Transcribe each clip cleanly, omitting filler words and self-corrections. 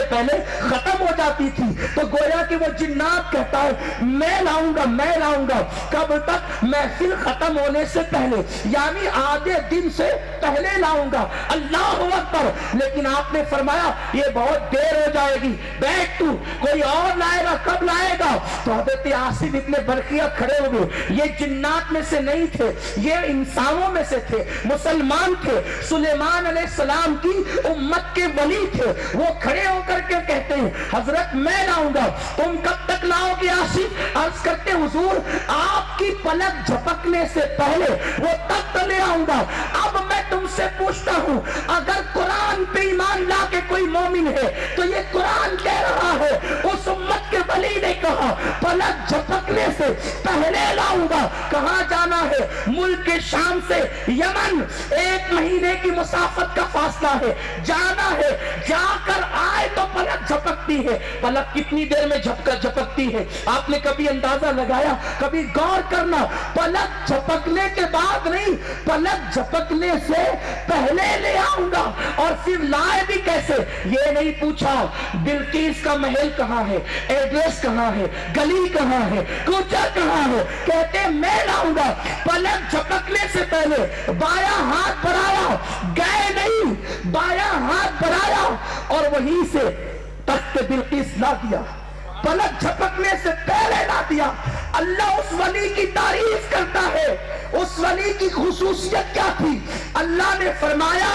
پہلے ختم ہو جاتی تھی. تو گویا کہ وہ جنات کہتا ہے میں لاؤں گا. کب تک؟ محفل ختم ہونے سے پہلے، یعنی آدھے دن سے پہلے لاؤں گا. اللہ اکبر. لیکن آپ نے فرمایا یہ بہت دیر ہو جائے گی، بیٹھ تو، کوئی اور لائے گا. کب لائے گا؟ تو حضرت عاصم ابن برقیہ کھڑے ہوئے. یہ جنات میں سے نہیں تھے، یہ انسانوں میں سے تھے، مسلمان تھے، سلیمان علیہ السلام کی امت کے ولی تھے. وہ کھڑے ہو کر کے کہتے ہیں حضرت میں لاؤں گا. تم کب تک لاؤ گے عاصم؟ عرض کرتے حضور آپ کی پلک جھپکنے سے پہلے وہ تب تک لے آؤں گا. اب میں تم سے پوچھتا ہوں، اگر قرآن پہ ایمان لا کے کوئی مومن ہے تو یہ قرآن کہہ رہا ہے، اس امت کے ولی نے کہا پلک جھپکنے سے پہلے لاؤں گا. کہاں جانا ہے؟ ملک شام سے یمن 1 مہینے کی مسافت کا فاصلہ ہے، جانا ہے. جا کر آئے تو پلک جھپکتی ہے. پلک کتنی دیر میں جھپکتی ہے؟ آپ نے کبھی اندازہ لگایا؟ کبھی غور کرنا. پلک جھپکنے کے بعد نہیں، پلک جھپکنے سے پہلے لے آؤں گا. اور پھر لائے بھی کیسے؟ یہ نہیں پوچھا بلقیس کا محل کہاں ہے، ایڈریس کہاں ہے، گلی کہاں ہے، کوچہ کہاں ہے. کہتے میں لاؤں گا. پلک جھپکنے سے پہلے بایاں ہاتھ بڑھایا، گئے نہیں، بایاں ہاتھ بڑھایا اور وہیں سے تخت بلقیس لا دیا. پلک جھپکنے سے پہلے لا دیا. اللہ اس ولی کی تعریف کرتا ہے. اس ولی کی خصوصیت کیا تھی؟ اللہ نے فرمایا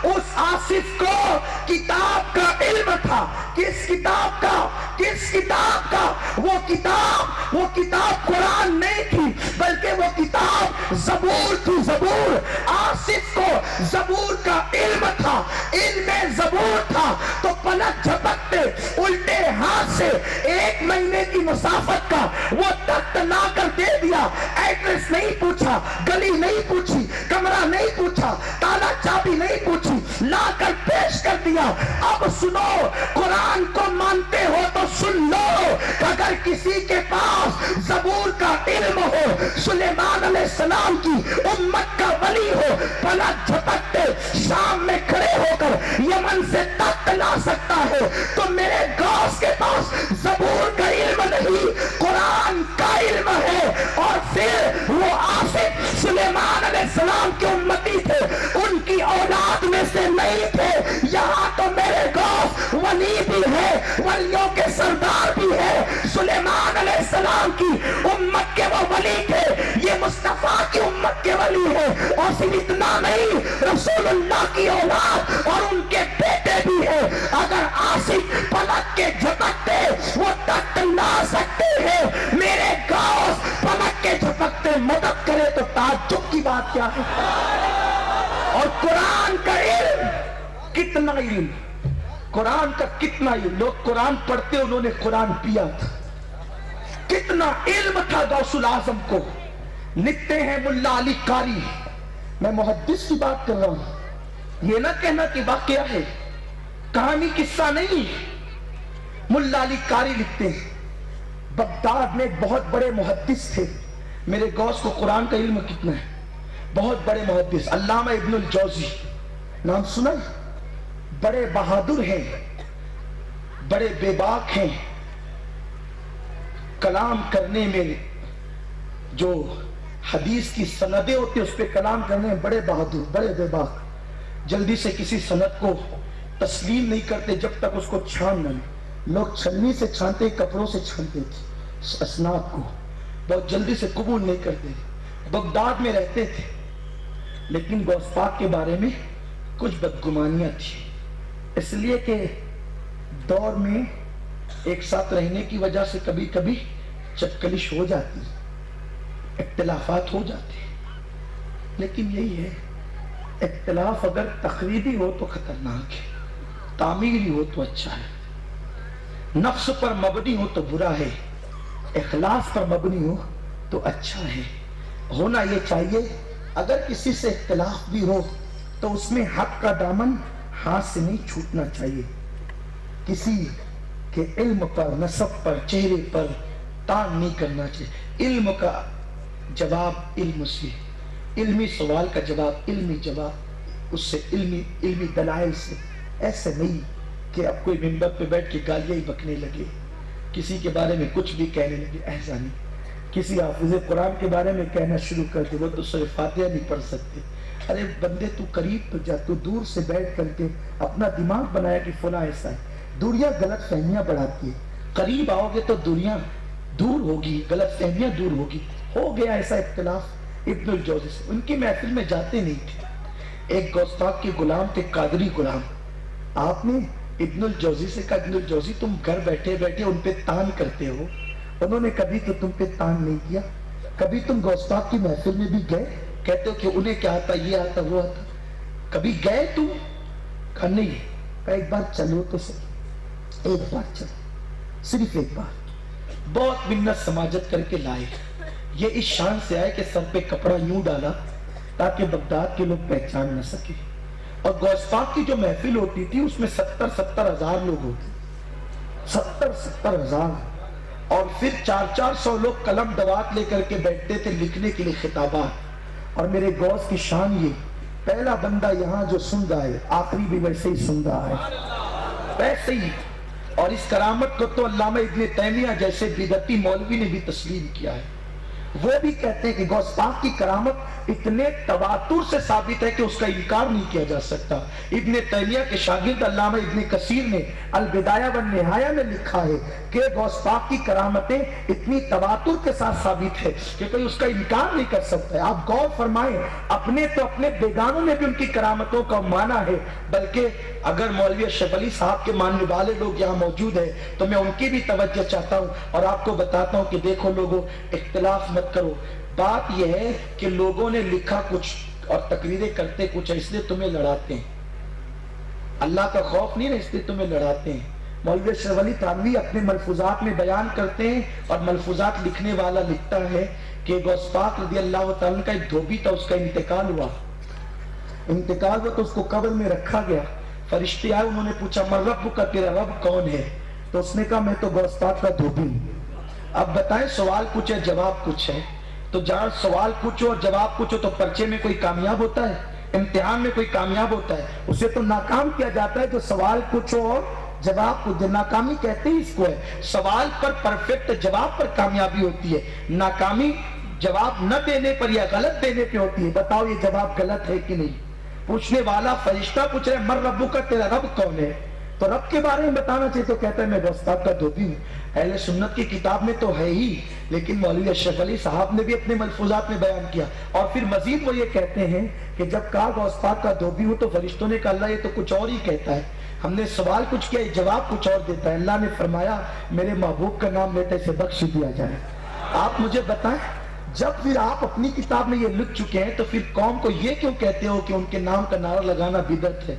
اس آصف کو کتاب کا علم تھا. کس کتاب کا؟ کس کتاب کا؟ وہ کتاب قرآن نہیں تھی، بلکہ وہ کتاب زبور تھی. زبور. آصف کو زبور کا علم تھا، علم زبور تھا. تو پلک جھپکتے الٹے ہاتھ سے 1 مہینے کی مسافت کا وہ تخت لا کر دے دیا. ایڈریس نہیں پوچھا، گلی نہیں پوچھی، کمرہ نہیں پوچھا، تالا چابی نہیں پوچھی، لا کر پیش کر دیا. اب سنو، قرآن کو مانتے ہو تو سن لو. اگر کسی کے پاس زبور کا علم ہو، سلیمان علیہ السلام کی امت کا ولی ہو، پلک جھپکتے شام میں کھڑے ہو کر یمن سے تخت لا سکتا ہے، تو میرے غوث کے پاس زبور کا علم نہیں، قرآن کا علم ہے. اور پھر وہ آصف سلیمان علیہ السلام کے امتی تھے، ان کی اولاد میں سے نہیں تھے. یہاں تو میرے غوث ولی بھی ہے، ولیوں کے سردار بھی ہے. سلیمان علیہ السلام کی امت کے وہ ولی تھے، یہ مصطفیٰ کی امت کے ولی ہے. اور صرف اتنا نہیں، رسول اللہ کی اولاد اور ان کے بیٹے بھی ہیں. اگر آصف پلک کے جھپکتے وہ تخت لا سکتے ہیں، میرے غوث پلک کے جھپکتے مدد کرے تو تعجب کی بات کیا ہے؟ اور قرآن کا علم، کتنا علم، قرآن کا کتنا علم. لوگ قرآن پڑھتے، انہوں نے قرآن پیا تھا. کتنا علم تھا غوث الاعظم کو. لکھتے ہیں ملا علی قاری، میں محدث کی بات کر رہا ہوں، یہ نہ کہنا کہ واقعہ ہے، کہانی قصہ نہیں. ملا علی قاری لکھتے ہیں بغداد میں ایک بہت بڑے محدث تھے. میرے غوث کو قرآن کا علم کتنا ہے، بہت بڑے محدث علامہ ابن الجوزی، نام سنا؟ بڑے بہادر ہیں، بڑے بے باک ہیں. کلام کرنے میں جو حدیث کی سندیں ہوتی ہیں اس پہ کلام کرنے میں بڑے بہادر، بڑے بے باک. جلدی سے کسی سند کو تسلیم نہیں کرتے جب تک اس کو چھان نہ لیں. لوگ چھلنی سے چھانتے، کپڑوں سے چھانتے تھے اسناد کو، بہت جلدی سے قبول نہیں کرتے. بغداد میں رہتے تھے، لیکن غوث پاک کے بارے میں کچھ بدگمانیاں تھی، اس لیے کہ دور میں ایک ساتھ رہنے کی وجہ سے کبھی کبھی چپکلش ہو جاتی، اختلافات ہو جاتے. لیکن یہی ہے، اختلاف اگر تقریبی ہو تو خطرناک ہے، تعمیری ہو تو اچھا ہے. نفس پر مبنی ہو تو برا ہے، اخلاص پر مبنی ہو تو اچھا ہے. ہونا یہ چاہیے اگر کسی سے اختلاف بھی ہو تو اس میں حق کا دامن ہاتھ سے نہیں چھوٹنا چاہیے. کسی کے علم پر، نسب پر، چہرے پر تان نہیں کرنا چاہیے. علم کا جواب علم سے، علمی سوال کا جواب علمی جواب اس سے، علمی دلائل سے. ایسے نہیں کہ اب کوئی منبر پہ بیٹھ کے گالیاں ہی بکنے لگے، کسی کے بارے میں کچھ بھی کہنے لگے، ایسا نہیں. کسی حافظ قرآن کے بارے میں کہنا شروع کر دے، وہ تو سورہ فاتحہ نہیں پڑھ سکتے. ارے بندے تو قریب تو جا، تو دور سے بیٹھ کر کے اپنا دماغ بنایا کہ فلاں ایسا ہے. دوریاں غلط فہمیاں بڑھاتی ہے، قریب آؤ گے تو دوریاں دور ہوگی، غلط فہمیاں دور ہوگی. ہو گیا ایسا اختلاف ابن الجوزی سے. ان کی محفل میں جاتے نہیں تھے. ایک گوسپاک کے غلام تھے، قادری غلام. آپ نے ابن الجوزی سے کہا ابن الجوزی تم گھر بیٹھے بیٹھے ان پہ تان کرتے ہو، انہوں نے کبھی تو تم پہ تان نہیں کیا. کبھی تم گوسپاک کی محفل میں بھی گئے، کہتے ہو کہ انہیں کیا آتا، یہ آتا، وہ آتا، کبھی گئے تم؟ کہا نہیں. کہا ایک بار چلو تو صحیح، ایک بار چلو، صرف ایک بار. بہت منت سماجت کر کے لائے. یہ اس شان سے آئے کہ سر پہ کپڑا یوں ڈالا تاکہ بغداد کے لوگ پہچان نہ سکے. اور گوسپاک کی جو محفل ہوتی تھی اس میں 70 ہزار لوگ ہوتے، 70 ہزار. اور پھر 400 لوگ قلم دوات لے کر کے بیٹھتے تھے لکھنے کے لیے خطابات. اور میرے غوث کی شان یہ، پہلا بندہ یہاں جو سن رہا ہے آخری بھی ویسے ہی سن رہا ہے، ویسے ہی. اور اس کرامت کو تو علامہ ابن تیمیہ جیسے بدعتی مولوی نے بھی تسلیم کیا ہے. وہ بھی کہتے ہیں کہ غوث پاک کی کرامت اتنے تواتر سے ثابت ہے کہ اس کا انکار نہیں کیا جا سکتا. ابن تیمیہ کے شاگرد علامہ ابن کثیر نے البدایہ والنہایہ میں لکھا ہے کہ غوث پاک کی کرامتیں اتنی تواتر کے ساتھ ثابت ہے کہ کوئی اس کا انکار نہیں کر سکتا ہے. آپ غور فرمائیں، اپنے تو اپنے بیگانوں میں بھی ان کی کرامتوں کا معنی ہے. بلکہ اگر مولوی اشرف علی صاحب کے ماننے والے لوگ یہاں موجود ہیں تو میں ان کی بھی توجہ چاہتا ہوں اور آپ کو بتاتا ہوں کہ دیکھو لوگوں، اختلاف مت کرو. بات یہ ہے کہ لوگوں نے لکھا کچھ اور تقریریں کرتے کچھ ہے، اس لیے تمہیں لڑاتے ہیں. اللہ کا خوف نہیں ہے، اس لیے تمہیں لڑاتے ہیں. مولوی اشرف علی تھانوی اپنے ملفوظات میں بیان کرتے ہیں اور ملفوظات لکھنے والا لکھتا ہے کہ غوث پاک رضی اللہ تعالیٰ کا ایک دھوبی تھا، اس کا انتقال ہوا تو اس کو قبر میں رکھا گیا. فرشتے آئے، انہوں نے پوچھا من رب کا، تیرا رب کون ہے؟ تو اس نے کہا میں تو غوث پاک کا دھوبی ہوں. اب بتائیں، سوال کچھ ہے جواب کچھ ہے. تو جہاں سوال پوچھو اور جواب پوچھو تو پرچے میں کوئی کامیاب ہوتا ہے؟ امتحان میں کوئی کامیاب ہوتا ہے؟ اسے تو ناکام کیا جاتا ہے. جو سوال پوچھو اور جواب پوچھو، ناکامی کہتے ہیں اس کو ہے. سوال پر پرفیکٹ جواب پر کامیابی ہوتی ہے، ناکامی جواب نہ دینے پر یا غلط دینے پہ ہوتی ہے. بتاؤ یہ جواب غلط ہے کہ نہیں؟ پوچھنے والا فرشتہ پوچھ رہے من ربو کا، تیرا رب کون ہے؟ تو رب کے بارے میں بتانا چاہیے تو کہتا ہے میں غوث پاک کا دھوبی ہوں. اہل سنت کی کتاب میں تو ہے ہی، لیکن مولوی اشرف علی صاحب نے بھی اپنے ملفوظات میں بیان کیا. اور پھر مزید وہ یہ کہتے ہیں کہ جب کہا غوث پاک کا دھوبی ہوں تو فرشتوں نے کہا اللہ یہ تو کچھ اور ہی کہتا ہے، ہم نے سوال کچھ کیا، جواب کچھ اور دیتا ہے. اللہ نے فرمایا میرے محبوب کا نام لیتے سے بخش دیا جائے. آپ مجھے بتائیں، جب پھر آپ اپنی کتاب میں یہ لکھ چکے ہیں تو پھر قوم کو یہ کیوں کہتے ہو کہ ان کے نام کا نعرہ لگانا بدعت ہے؟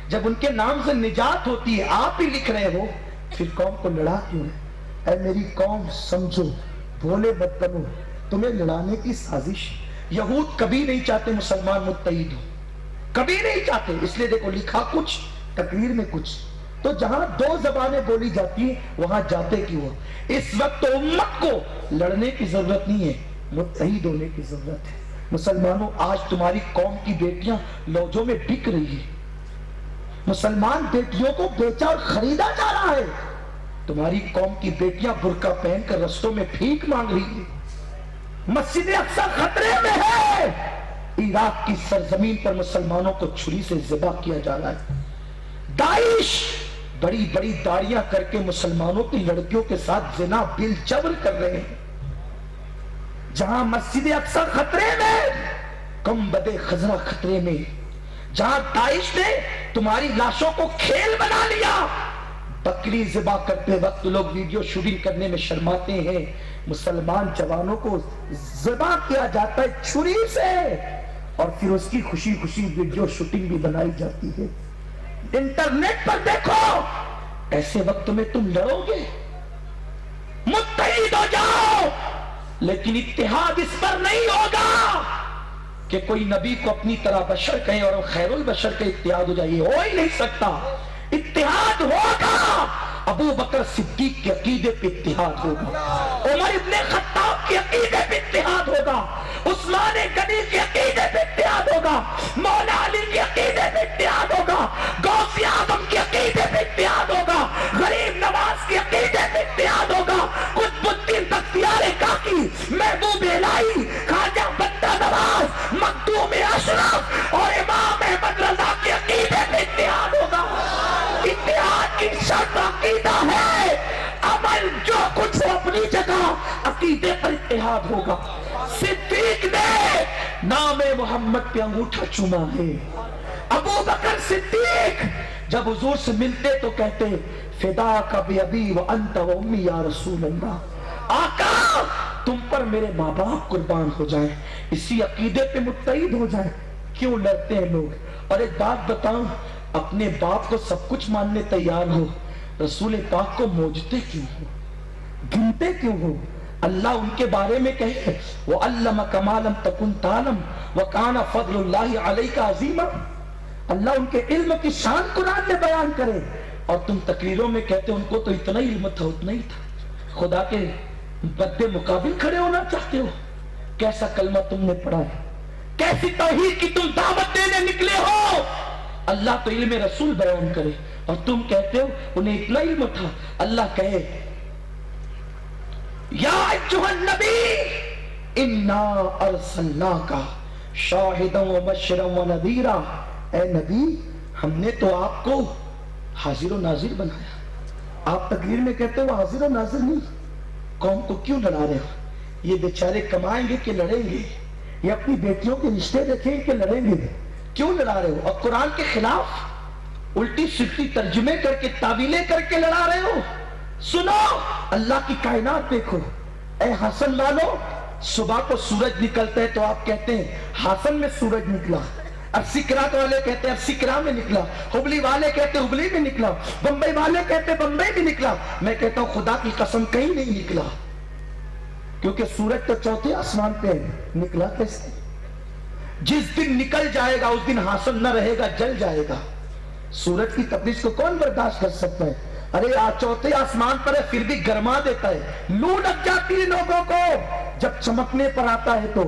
جب ان کے نام سے نجات ہوتی ہے، آپ ہی لکھ رہے ہو، پھر قوم کو لڑا کیوں ہے؟ اے میری قوم سمجھو، بھولے مت بنو، تمہیں لڑانے کی سازش. یہود کبھی نہیں چاہتے مسلمان متحد ہو، کبھی نہیں چاہتے. اس لیے دیکھو لکھا کچھ، تقریر میں کچھ. تو جہاں دو زبانیں بولی جاتی ہیں وہاں جاتے کیوں؟ اس وقت تو امت کو لڑنے کی ضرورت نہیں ہے، متحد ہونے کی ضرورت ہے. مسلمانوں، آج تمہاری قوم کی بیٹیاں لوجوں میں بک رہی ہیں. مسلمان بیٹیوں کو بیچا اور خریدا جا رہا ہے. تمہاری قوم کی بیٹیاں برقع پہن کر رستوں میں بھیک مانگ رہی ہیں. مسجد اقصی خطرے میں ہے. عراق کی سرزمین پر مسلمانوں کو چھری سے ذبح کیا جا رہا ہے. داعش بڑی بڑی داڑیاں کر کے مسلمانوں کی لڑکیوں کے ساتھ زنا بل جبر کر رہے ہیں. جہاں مسجد اقصی خطرے میں، گنبد خضرا خطرے میں، جہاں داعش نے تمہاری لاشوں کو کھیل بنا لیا. بکری ذبح کرتے وقت لوگ ویڈیو شوٹنگ کرنے میں شرماتے ہیں. مسلمان جوانوں کو ذبح کیا جاتا ہے چھری سے اور پھر اس کی خوشی خوشی ویڈیو شوٹنگ بھی بنائی جاتی ہے. انٹرنیٹ پر دیکھو. ایسے وقت میں تم لڑو گے؟ متحد ہو جاؤ، لیکن اتحاد اس پر نہیں ہوگا کہ کوئی نبی کو اپنی طرح بشر کہیں اور خیر البشر کا اتحاد ہو جائے. ہو ہی نہیں سکتا. اتحاد ہوگا ابو بکر صدیق کے عقیدے پہ اتحاد ہوگا، عمر ابن خطاب کے عقیدے پہ اتحاد ہوگا، عثمان غنی کے عقیدے پہ اتحاد ہوگا، مولا علی کے عقیدے پہ اتحاد ہوگا، غوث اعظم کے عقیدے پہ اتحاد ہوگا، غریب نواز کے عقیدے پہ اتحاد ہوگا، قطب الدین بختیار کاکی، محبوب الہی، خواجہ بندہ نواز، مخدوم اشرف اور امام احمد رضا کے عقیدے پہ اتحاد ہوگا۔ اتحاد کی شرط عقیدہ ہے، عمل جو کچھ ہو اپنی جگہ، عقیدے پر اتحاد ہوگا۔ صدیق نے نام محمد پہ انگوٹھا چوما ہے۔ ابو بکر صدیق جب حضور سے ملتے تو کہتے فداک بابی وانت وامی یا رسول اللہ، آقا تم پر میرے ماں باپ قربان ہو جائیں، اسی عقیدے پہ متحد ہو جائیں۔ کیوں لڑتے ہیں لوگ؟ اور ایک بات بتاؤں، اپنے باپ کو سب کچھ ماننے تیار ہو، رسول پاک کو موجتے کیوں ہو، گنتے کیوں ہو؟ اللہ ان کے بارے میں کہے وَعَلَّمَكَ مَا لَمْ تَكُنْ تَعْلَمْ وَكَانَ فَضْلُ اللَّهِ عَلَيْكَ عَظِيمًا۔ اللہ ان کے علم کی شان قرآن میں بیان کرے اور تم تقریروں میں کہتے ان کو تو اتنا ہی علم تھا، اتنا ہی تھا۔ خدا کے بدے مقابل کھڑے ہونا چاہتے ہو؟ کیسا کلمہ تم نے پڑھا ہے، کیسی توحید کی تم دعوت دینے نکلے ہو؟ اللہ تو علم رسول بیان کرے اور تم کہتے ہو انہیں اتنا علم تھا۔ اللہ کہے یا ایھا النبی انا ارسلناک شاہدا ومبشرا ونذیرا، اے نبی ہم نے تو آپ کو حاضر و ناظر بنایا۔ آپ تقریر میں کہتے ہو حاضر و ناظر نہیں، قوم کو کیوں لڑا رہے ہو؟ یہ بیچارے کمائیں گے کہ لڑیں گے؟ یہ اپنی بیٹیوں کے رشتے دیکھیں کہ لڑیں گے؟ کیوں لڑا رہے ہو؟ اور قرآن کے خلاف الٹی سلٹی ترجمے کر کے تعویلیں کر کے لڑا رہے ہو؟ سنو اللہ کی کائنات دیکھو۔ اے حسن والو، صبح کو سورج نکلتا ہے تو آپ کہتے ہیں حسن میں سورج نکلا، ارسی کرات والے کہتے ہیں ارسی کرا میں نکلا، ہبلی والے کہتے ہیں ہبلی میں نکلا، بمبئی والے کہتے ہیں بمبئی میں نکلا۔ میں کہتا ہوں خدا کی قسم کہیں نہیں نکلا، کیونکہ سورج تو چوتھے آسمان پہ نکلا کیسے؟ جس دن نکل جائے گا اس دن حاصل نہ رہے گا، جل جائے گا۔ سورج کی تپش کو کون برداشت کر سکتا ہے؟ ارے چوتھے آسمان پر ہے پھر بھی گرما دیتا ہے، لو لگ جاتی ہے لوگوں کو جب چمکنے پر آتا ہے تو۔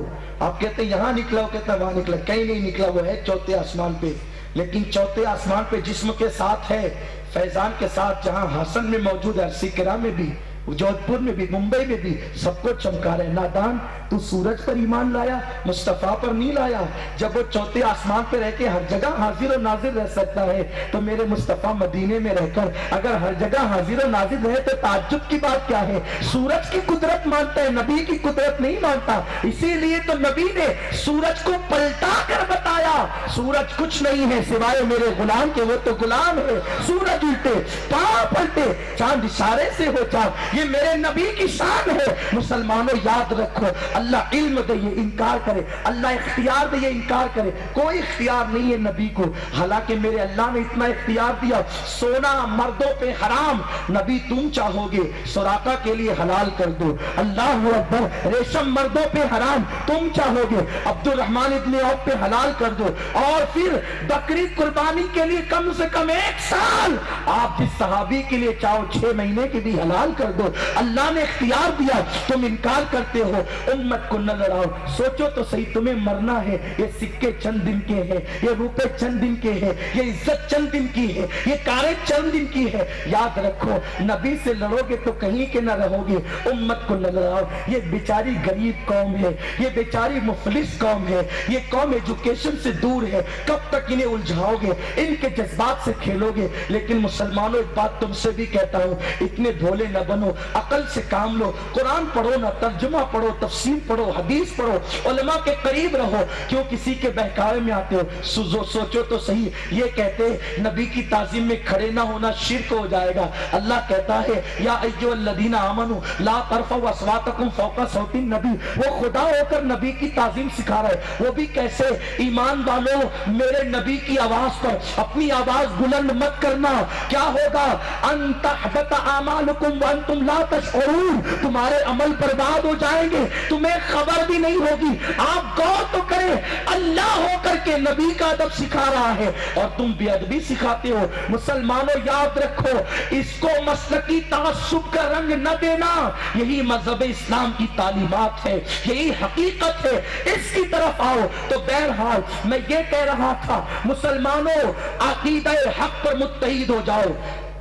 آپ کہتے ہیں یہاں نکلا، وہ کہتا ہے وہاں نکلا، کہیں نہیں نکلا، وہ ہے چوتھے آسمان پہ۔ لیکن چوتھے آسمان پہ جسم کے ساتھ ہے، فیضان کے ساتھ، جہاں حسن میں موجود ہے، ارسی کرا میں بھی، جودھ پور میں بھی، ممبئی میں بھی، سب کو چمکا رہے۔ نادان تو سورج پر ایمان لایا، مصطفیٰ پر نہیں لایا۔ جب وہ چوتھے آسمان پہ رہ کے ہر جگہ حاضر و ناظر رہ سکتا ہے تو میرے مصطفیٰ مدینے میں رہ کر اگر ہر جگہ حاضر و ناظر رہے تو تعجب کی بات کیا ہے؟ سورج کی قدرت مانتا ہے، نبی کی قدرت نہیں مانتا۔ اسی لیے تو نبی نے سورج کو پلٹا کر بتایا سورج کچھ نہیں ہے سوائے میرے غلام کے، وہ تو غلام ہے۔ سورج الٹے، پاؤں پلٹے، چاند اشارے سے ہو چاند، یہ میرے نبی کی شان ہے۔ مسلمانوں یاد رکھو، اللہ علم دے یہ انکار کرے، اللہ اختیار دے یہ انکار کرے، کوئی اختیار نہیں ہے نبی کو۔ حالانکہ میرے اللہ نے اتنا اختیار دیا، سونا مردوں پہ حرام، نبی تم چاہو گے سراقہ کے لیے حلال کر دو، اللہ اکبر۔ ریشم مردوں پہ حرام، تم چاہو گے عبد الرحمن ابن عوف پہ حلال کر دو، اور پھر بکری قربانی کے لیے کم سے کم 1 سال آپ جس صحابی کے لیے چاہو 6 مہینے کی بھی حلال کر دو۔ اللہ نے اختیار دیا، تم انکار کرتے ہو۔ امت کو نہ لڑاؤ، سوچو تو صحیح، تمہیں مرنا ہے۔ یہ سکے چند دن کے ہیں، یہ روپے چند دن کے ہیں، یہ عزت چند دن کی ہے، یہ کاریں چند دن کی ہے۔ یاد رکھو نبی سے لڑو گے تو کہیں کے نہ رہو گے۔ امت کو نہ لڑاؤ، یہ بیچاری غریب قوم ہے، یہ بیچاری مفلس قوم ہے، یہ قوم ایجوکیشن سے دور ہے۔ کب تک انہیں الجھاؤ گے، ان کے جذبات سے کھیلو گے؟ لیکن مسلمانوں ایک بات تم سے بھی کہتا ہوں، اتنے بھولے نہ بنو، عقل سے کام لو، قرآن پڑھو نہ، ترجمہ پڑھو، تفسیر پڑھو، حدیث پڑھو، علماء کے قریب رہو۔ کیوں کسی کے بہکاوے میں آتے ہو؟ سوچو تو صحیح، یہ کہتے نبی کی تعظیم میں کھڑے نہ ہونا شرک ہو جائے گا۔ اللہ کہتا ہے یا ایھا الذین آمنوا لا ترفعوا اصواتکم فوق صوت النبی، وہ خدا ہو کر نبی کی تعظیم سکھا رہا ہے۔ وہ بھی کیسے؟ ایمان والو میرے نبی کی آواز پر اپنی آواز بلند مت کرنا، کیا ہوگا؟ ان تحبط اعمالکم وانتم لا تشعرون، تمہارے عمل برباد ہو جائیں گے، تمہیں خبر بھی نہیں ہوگی۔ آپ غور تو کریں، اللہ ہو کر کے نبی کا ادب سکھا رہا ہے اور تم بے ادبی سکھاتے ہو۔ مسلمانوں یاد رکھو، اس کو مسلکی تعصب کا رنگ نہ دینا، یہی مذہب اسلام کی تعلیمات ہے، یہی حقیقت ہے، اس کی طرف آؤ۔ تو بہرحال میں یہ کہہ رہا تھا، مسلمانوں عقیدہ حق پر متحد ہو جاؤ۔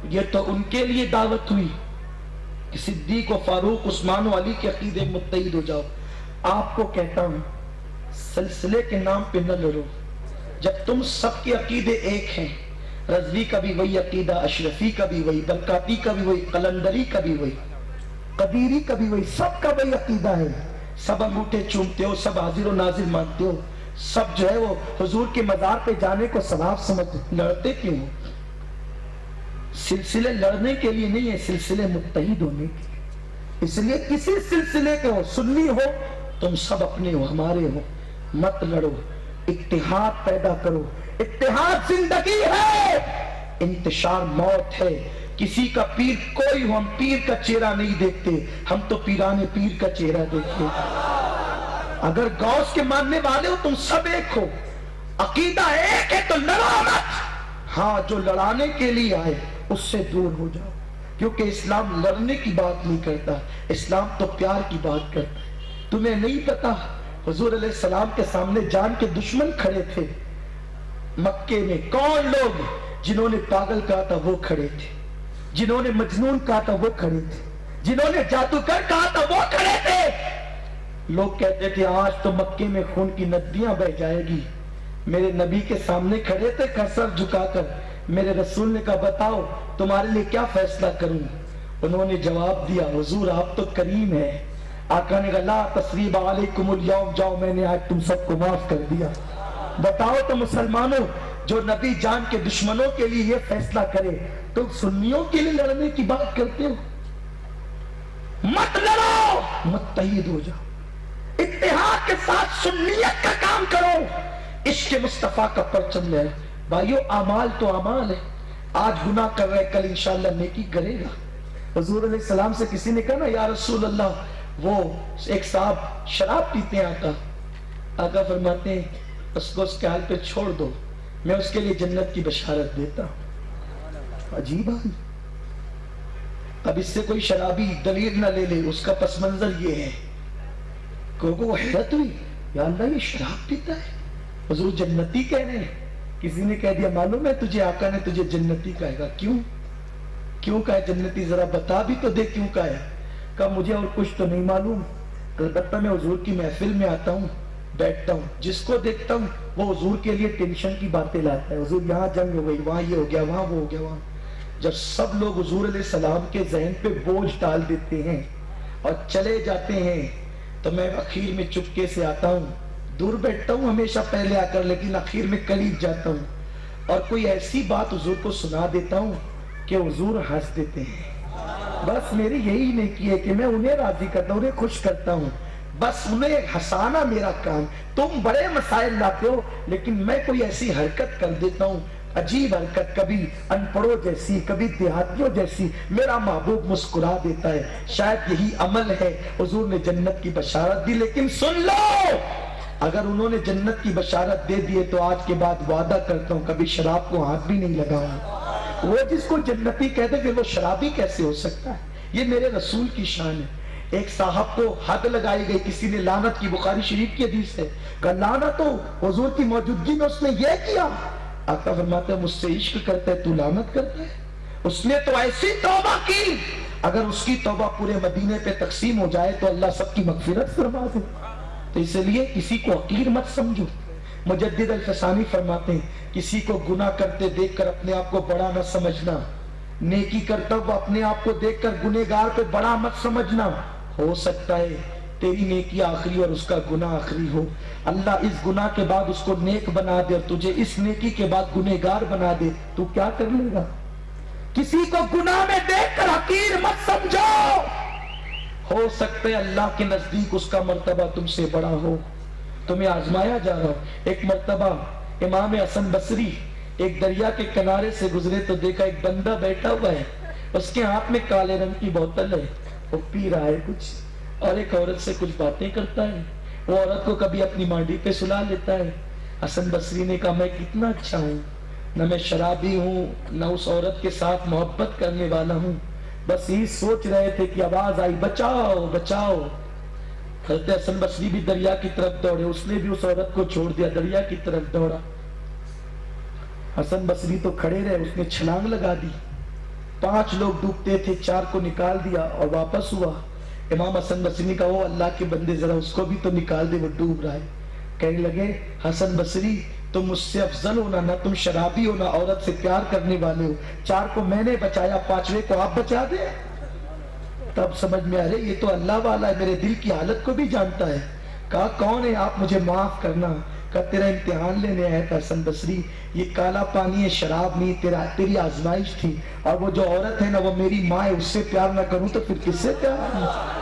یہ تو ان کے لیے دعوت ہوئی کہ صدیق و فاروق عثمان و علی کے عقیدے متحد ہو جاؤ۔ آپ کو کہتا ہوں سلسلے کے نام پہ نہ لڑو، جب تم سب کے عقیدے ایک ہیں، رضوی کا بھی وہی عقیدہ، اشرفی کا بھی وہی، برکاتی کا بھی وہی، قلندری کا بھی وہی، قدیری کا بھی وہی، سب کا وہی عقیدہ ہے، سب انگوٹھے چومتے ہو، سب حاضر و ناظر مانتے ہو، سب جو ہے وہ حضور کے مزار پہ جانے کو ثواب سمجھتے، لڑتے کیوں ہو؟ سلسلے لڑنے کے لیے نہیں ہے، سلسلے متحد ہونے کے لیے۔ اس لیے کسی سلسلے کے ہو، سنی ہو، تم سب اپنے ہو، ہمارے ہو، مت لڑو، اتحاد پیدا کرو۔ اتحاد زندگی ہے، انتشار موت ہے۔ کسی کا پیر کوئی ہو، ہم پیر کا چہرہ نہیں دیکھتے، ہم تو پیران پیر کا چہرہ دیکھتے۔ اگر غوث کے ماننے والے ہو، تم سب ایک ہو، عقیدہ ایک ہے تو لڑو مت۔ ہاں، جو لڑانے کے لیے آئے اس سے دور ہو جاؤ، کیونکہ اسلام لڑنے کی بات نہیں کرتا، اسلام تو پیار کی بات کرتا ہے۔ تمہیں نہیں پتا حضور علیہ السلام کے سامنے جان کے دشمن کھڑے تھے مکے میں، کون لوگ؟ جنہوں نے پاگل کہا تھا وہ کھڑے تھے، جنہوں نے مجنون کہا تھا وہ کھڑے تھے، جنہوں نے جادوگر کہا تھا وہ کھڑے تھے۔ لوگ کہتے تھے آج تو مکے میں خون کی ندیاں بہ جائے گی، میرے نبی کے سامنے کھڑے تھے سر جھکا کر۔ میرے رسول نے کہا بتاؤ تمہارے لیے کیا فیصلہ کروں؟ انہوں نے جواب دیا حضور آپ تو کریم ہیں۔ آقا نے کہا لا تثریب علیکم اليوم، جاؤ میں نے آج تم سب کو معاف کر دیا۔ بتاؤ تو مسلمانوں، جو نبی جان کے دشمنوں کے لیے یہ فیصلہ کرے، تو سنیوں کے لیے لڑنے کی بات کرتے ہو؟ مت لڑو، متحد ہو جاؤ، اتحاد کے ساتھ سنیت کا کام کرو، عشق مصطفیٰ کا پرچم لے۔ بھائیو اعمال تو اعمال ہے، آج گناہ کر رہے کل انشاءاللہ نیکی کرے گا۔ حضور علیہ السلام سے کسی نے کہا نا یا رسول اللہ، وہ ایک صاحب شراب پیتے ہیں، آقا فرماتے ہیں اس کو اس کے حال پہ چھوڑ دو، میں اس کے لیے جنت کی بشارت دیتا ہوں۔ عجیب ہے۔ اب اس سے کوئی شرابی دلیل نہ لے لے، اس کا پس منظر یہ ہے کو حیرت ہوئی، یا اللہ یہ شراب پیتا ہے، حضور جنتی کہہ رہے ہیں۔ کسی نے کہہ دیا معلوم ہے تجھے، آقا نے تجھے جنتی کہے گا۔ کیوں کہا جنتی؟ ذرا بتا بھی تو دے کیوں کہا ہے۔ کہا مجھے اور کچھ تو نہیں معلوم، البتہ میں حضور کی محفل میں آتا ہوں، بیٹھتا ہوں، جس کو دیکھتا ہوں وہ حضور کے لیے ٹینشن کی باتیں لاتا ہے، حضور یہاں جنگ ہو گئی، وہاں یہ ہو گیا، وہاں وہ ہو گیا، وہاں۔ جب سب لوگ حضور علیہ السلام کے ذہن پہ بوجھ ڈال دیتے ہیں اور چلے جاتے ہیں، تو میں اخیر میں چپکے سے آتا ہوں، دور بیٹھتا ہوں ہمیشہ پہلے آ کر، لیکن اخیر میں قریب جاتا ہوں اور کوئی ایسی بات حضور کو سنا دیتا ہوں کہ حضور ہنس دیتے ہیں۔ بس میری یہی نیکی ہے کہ میں انہیں راضی کرتا ہوں، انہیں خوش کرتا ہوں، بس انہیں ہنسانا میرا کام۔ تم بڑے مسائل لاتے ہو، لیکن میں کوئی ایسی حرکت کر دیتا ہوں، عجیب حرکت، کبھی ان پڑھوں جیسی، کبھی دیہاتیوں جیسی، میرا محبوب مسکرا دیتا ہے۔ شاید یہی عمل ہے، حضور نے جنت کی بشارت دی۔ لیکن سن لو، اگر انہوں نے جنت کی بشارت دے دیے تو آج کے بعد وعدہ کرتا ہوں کبھی شراب کو ہاتھ بھی نہیں لگاؤں۔ وہ جس کو جنتی کہتے پھر وہ شرابی کیسے ہو سکتا ہے؟ یہ میرے رسول کی شان ہے۔ ایک صاحب کو حد لگائی گئی، کسی نے لعنت کی، بخاری شریف کی حدیث ہے، کہا لعنت ہو، حضور کی موجودگی میں اس نے یہ کیا۔ آقا فرماتے ہیں مجھ سے عشق کرتا ہے تو لعنت کرتا ہے؟ اس نے تو ایسی توبہ کی، اگر اس کی توبہ پورے مدینے پہ تقسیم ہو جائے تو اللہ سب کی مغفرت فرما دے۔ تو اس لیے کسی کو حقیر مت سمجھو۔ مجدد الفسانی فرماتے ہیں کسی کو گناہ کرتے دیکھ کر اپنے آپ کو بڑا نہ سمجھنا، نیکی کرتا ہوا اپنے آپ کو دیکھ کر گنہگار پہ بڑا مت سمجھنا۔ ہو سکتا ہے تیری نیکی آخری اور اس کا گناہ آخری ہو، اللہ اس گناہ کے بعد اس کو نیک بنا دے اور تجھے اس نیکی کے بعد گنہگار بنا دے، تو کیا کر لے گا؟ کسی کو گناہ میں دیکھ کر حقیر مت سمجھو، ہو سکتا ہے اللہ کے نزدیک اس کا مرتبہ تم سے بڑا ہو۔ تمہیں آزمایا جا رہا ہو۔ ایک مرتبہ امام حسن بصری ایک دریا کے کنارے سے گزرے تو دیکھا ایک بندہ بیٹھا ہوا ہے، اس کے ہاتھ میں کالے رنگ کی بوتل ہے، وہ پی رہا ہے کچھ، اور ایک عورت سے کچھ باتیں کرتا ہے. وہ عورت کو کبھی اپنی مانڈی پہ سلا لیتا ہے. حسن بصری نے کہا میں کتنا اچھا ہوں، نہ میں شرابی ہوں نہ اس عورت کے ساتھ محبت کرنے والا ہوں، بس یہی سوچ رہے تھے کہ آواز آئی بچاؤ بچاؤ. حضرت حسن بصری بھی دریا کی طرف دوڑے، اس نے بھی اس عورت کو چھوڑ دیا، دریا کی طرف دوڑا. حسن بصری تو کھڑے رہے، اس نے چھلانگ لگا دی. 5 لوگ ڈوبتے تھے، 4 کو نکال دیا اور واپس ہوا. امام حسن بصری نے کہا وہ اللہ کے بندے ذرا اس کو بھی تو نکال دے، وہ ڈوب رہا ہے. کہنے لگے حسن بصری تم مجھ سے افضل ہو نہ تم شرابی ہو نہ عورت سے پیار کرنے والے ہو. 4 کو میں نے بچایا، 5ویں کو آپ بچا دیں. تب سمجھ میں آ رہے یہ تو اللہ والا ہے، میرے دل کی حالت کو بھی جانتا ہے. کہا کون ہے آپ، مجھے معاف کرنا. کہا تیرا امتحان لینے آیا تھا حسن بصری، یہ کالا پانی ہے شراب نہیں، تیری آزمائش تھی. اور وہ جو عورت ہے نا وہ میری ماں ہے، اس سے پیار نہ کروں تو پھر کس سے پیار کروں.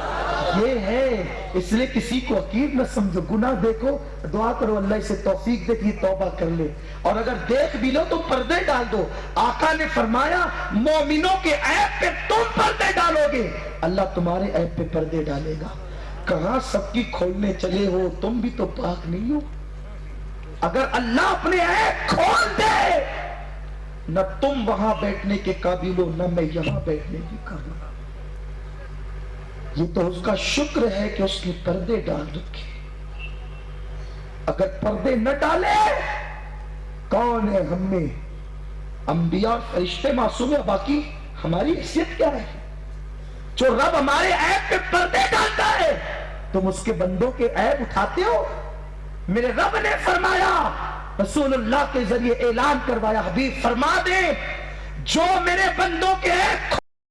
یہ ہے، اس لیے کسی کو حقیر نہ سمجھو. گناہ دیکھو دعا کرو اللہ اسے توفیق دے کہ توبہ کر لے، اور اگر دیکھ بھی لو تو پردے ڈال دو. آقا نے فرمایا مومنوں کے عیب پہ تم پردے ڈالو گے، اللہ تمہارے عیب پہ پردے ڈالے گا. کہاں سب کی کھولنے چلے ہو، تم بھی تو پاک نہیں ہو. اگر اللہ اپنے عیب کھول دے نہ تم وہاں بیٹھنے کے قابل ہو نہ میں یہاں بیٹھنے کے قابل ہوں. یہ تو اس کا شکر ہے کہ اس نے پردے ڈال رکھے. اگر پردے نہ ڈالے کون ہے ہم میں؟ انبیاء اور فرشتے معصوم ہیں، باقی ہماری حیثیت کیا ہے؟ جو رب ہمارے عیب پہ پردے ڈالتا ہے تم اس کے بندوں کے عیب اٹھاتے ہو. میرے رب نے فرمایا، رسول اللہ کے ذریعے اعلان کروایا، حبیب فرما دے جو میرے بندوں کے عیب